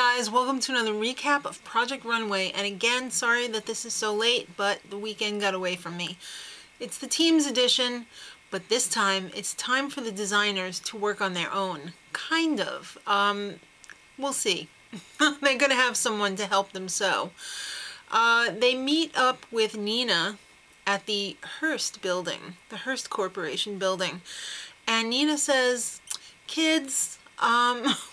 guys, welcome to another recap of Project Runway, and again, sorry that this is so late, but the weekend got away from me. It's the Teams edition, but this time, it's time for the designers to work on their own. Kind of. We'll see. They're gonna have someone to help them sew. They meet up with Nina at the Hearst building, the Hearst Corporation building, and Nina says, "Kids,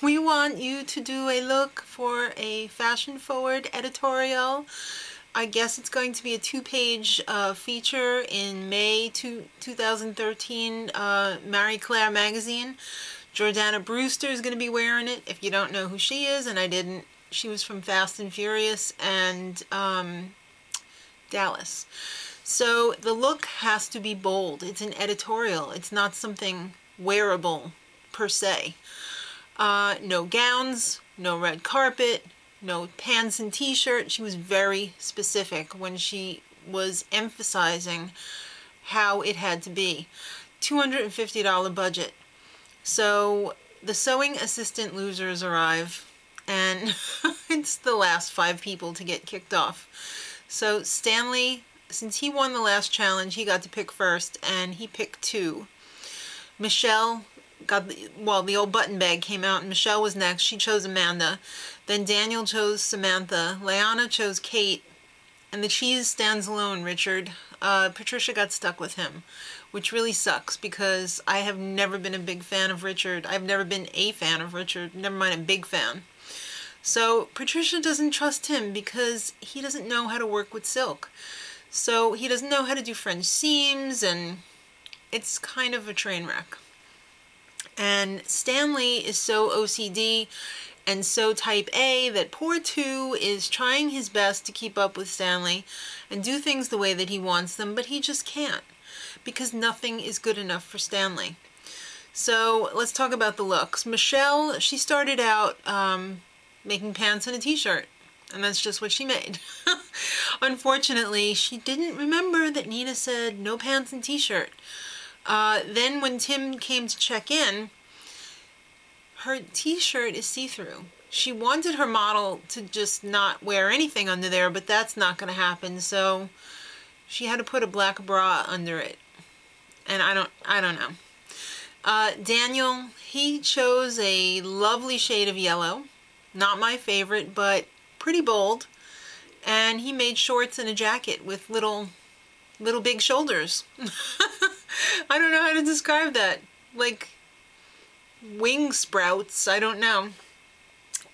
we want you to do a look for a fashion-forward editorial. I guess it's going to be a 2-page feature in May 2013 Marie Claire magazine. Jordana Brewster is going to be wearing it. If you don't know who she is, and I didn't, she was from Fast and Furious and Dallas. So the look has to be bold. It's an editorial. It's not something wearable per se. No gowns, no red carpet, no pants and t-shirt. She was very specific when she was emphasizing how it had to be. $250 budget. So the sewing assistant losers arrive, and it's the last 5 people to get kicked off. So Stanley, since he won the last challenge, he got to pick first, and he picked 2. Michelle got the old button bag came out, and Michelle was next. She chose Amanda. Then Daniel chose Samantha. Leanna chose Kate. And the cheese stands alone, Richard. Patricia got stuck with him, which really sucks because I have never been a big fan of Richard. I've never been a fan of Richard, never mind a big fan. So Patricia doesn't trust him because he doesn't know how to work with silk. So he doesn't know how to do French seams, and it's kind of a train wreck. And Stanley is so OCD and so type A that poor 2 is trying his best to keep up with Stanley and do things the way that he wants them, but he just can't because nothing is good enough for Stanley. So let's talk about the looks. Michelle, she started out making pants and a t-shirt, and that's just what she made. Unfortunately, she didn't remember that Nina said no pants and t-shirt. Then when Tim came to check in, her t-shirt is see-through. She wanted her model to just not wear anything under there, but that's not going to happen, so she had to put a black bra under it. And I don't know. Daniel, he chose a lovely shade of yellow. Not my favorite, but pretty bold. And he made shorts and a jacket with little big shoulders. I don't know how to describe that. Like wing sprouts, I don't know.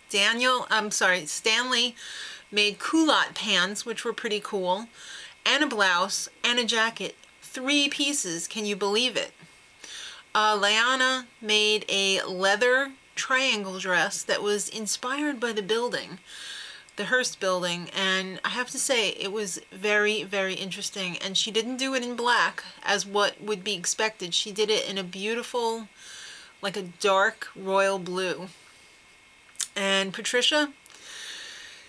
Stanley made culotte pants, which were pretty cool, and a blouse and a jacket. 3 pieces, can you believe it? Leanna made a leather triangle dress that was inspired by the building, the Hearst building, and I have to say it was very, very interesting. And she didn't do it in black as what would be expected. She did it in a beautiful, like a dark royal blue. And Patricia,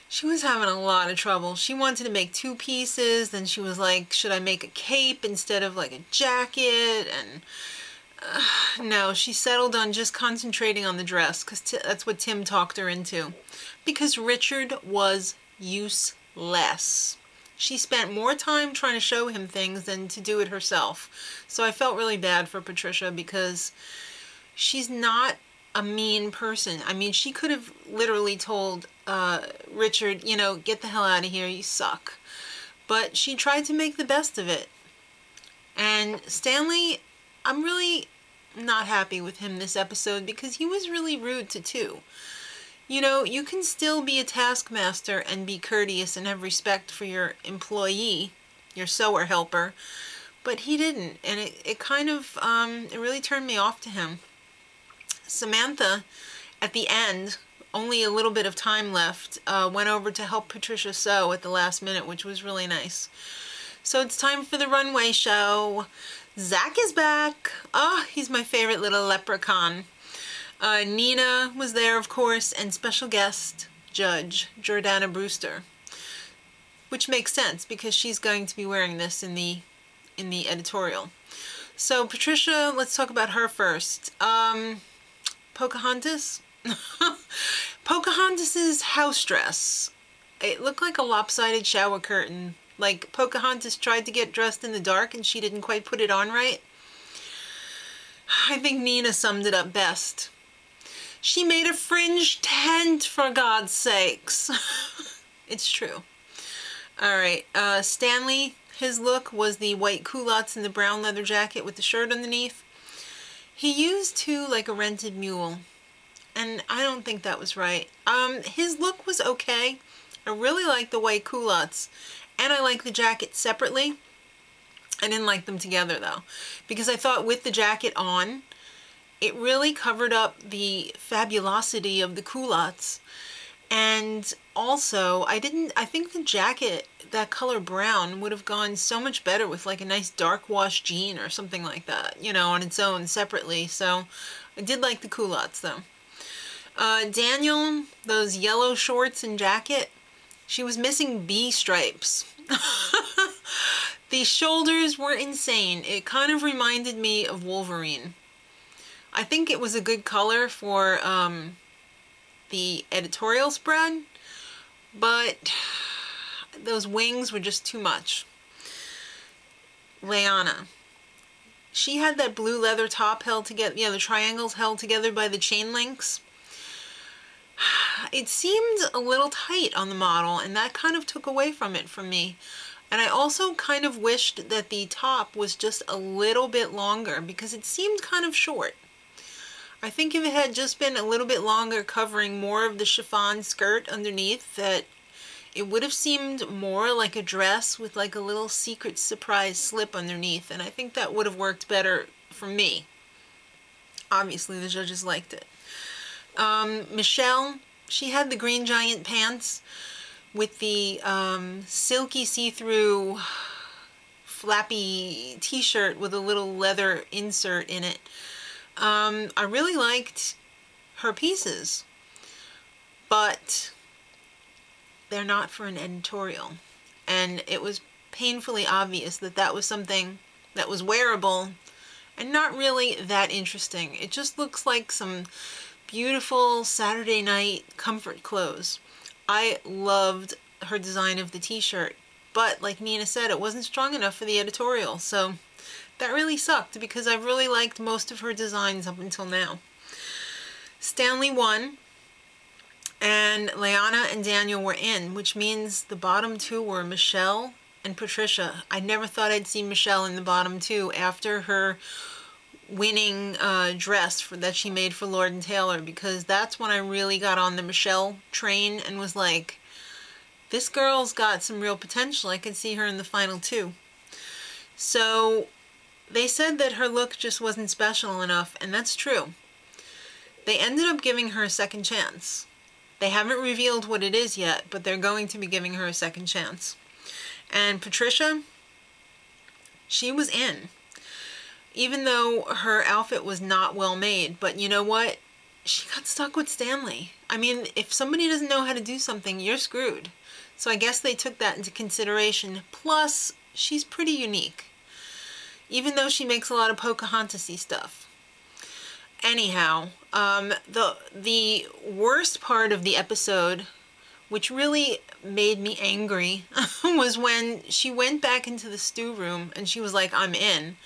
she was having a lot of trouble. She wanted to make 2 pieces, then she was like, should I make a cape instead of like a jacket? And no, she settled on just concentrating on the dress because that's what Tim talked her into. Because Richard was useless. She spent more time trying to show him things than to do it herself. So I felt really bad for Patricia because she's not a mean person. I mean, she could have literally told Richard, you know, get the hell out of here, you suck. But she tried to make the best of it. And Stanley, I'm really not happy with him this episode because he was really rude to 2. You know, you can still be a taskmaster and be courteous and have respect for your employee, your sewer helper, but he didn't, and it kind of, it really turned me off to him. Samantha, at the end, only a little bit of time left, went over to help Patricia sew at the last minute, which was really nice. So it's time for the runway show. Zach is back. Oh, he's my favorite little leprechaun. Nina was there, of course, and special guest judge Jordana Brewster, which makes sense because she's going to be wearing this in the editorial. So Patricia, let's talk about her first. Pocahontas, Pocahontas's house dress. It looked like a lopsided shower curtain. Like Pocahontas tried to get dressed in the dark and she didn't quite put it on right. I think Nina summed it up best. She made a fringe tent, for God's sakes. It's true. All right, Stanley, his look was the white culottes and the brown leather jacket with the shirt underneath. He used too like a rented mule, and I don't think that was right. His look was okay. I really like the white culottes, and I like the jacket separately. I didn't like them together though, because I thought with the jacket on, it really covered up the fabulosity of the culottes. And also, I think the jacket, that color brown, would have gone so much better with like a nice dark wash jean or something like that, you know, on its own separately. So I did like the culottes though. Daniel, those yellow shorts and jacket, she was missing B stripes. The shoulders were insane. It kind of reminded me of Wolverine. I think it was a good color for the editorial spread, but those wings were just too much. Leanna. She had that blue leather top held together, yeah, the triangles held together by the chain links. It seemed a little tight on the model, and that kind of took away from it for me. And I also kind of wished that the top was just a little bit longer because it seemed kind of short. I think if it had just been a little bit longer, covering more of the chiffon skirt underneath, that it would have seemed more like a dress with like a little secret surprise slip underneath, and I think that would have worked better for me. Obviously the judges liked it. Michelle, she had the green giant pants with the silky see-through flappy t-shirt with a little leather insert in it. I really liked her pieces, but they're not for an editorial. And it was painfully obvious that that was something that was wearable and not really that interesting. It just looks like some beautiful Saturday night comfort clothes. I loved her design of the t-shirt, but like Nina said, it wasn't strong enough for the editorial, so that really sucked because I've really liked most of her designs up until now. Stanley won, and Leanna and Daniel were in, which means the bottom two were Michelle and Patricia. I never thought I'd see Michelle in the bottom two after her winning dress that she made for Lord & Taylor, because that's when I really got on the Michelle train and was like, this girl's got some real potential. I could see her in the final two. So they said that her look just wasn't special enough, and that's true. They ended up giving her a second chance. They haven't revealed what it is yet, but they're going to be giving her a second chance. And Patricia, she was in. Even though her outfit was not well made, but you know what? She got stuck with Stanley. I mean, if somebody doesn't know how to do something, you're screwed. So I guess they took that into consideration. Plus, she's pretty unique, even though she makes a lot of Pocahontas-y stuff. Anyhow, the worst part of the episode, which really made me angry, was when she went back into the stew room and she was like, I'm in.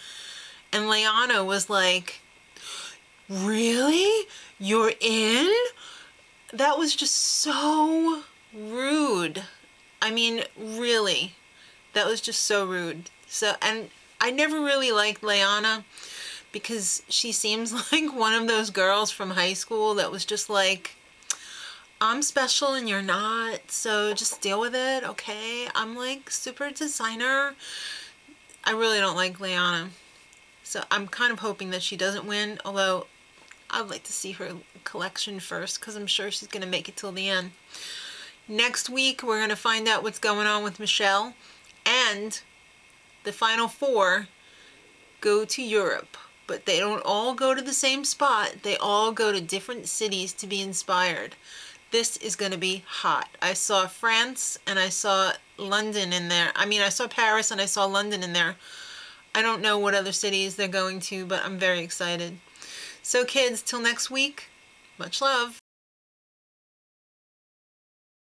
And Leanna was like, really? You're in? That was just so rude. I mean, really. That was just so rude. So, and I never really liked Leanna because she seems like one of those girls from high school that was just like, I'm special and you're not, so just deal with it, okay? I'm like super designer. I really don't like Leanna. So I'm kind of hoping that she doesn't win, although I'd like to see her collection first because I'm sure she's going to make it till the end. Next week, we're going to find out what's going on with Michelle, and the final four go to Europe. But they don't all go to the same spot. They all go to different cities to be inspired. This is going to be hot. I saw France and I saw London in there. I mean, I saw Paris and I saw London in there. I don't know what other cities they're going to, but I'm very excited. So kids, till next week, much love.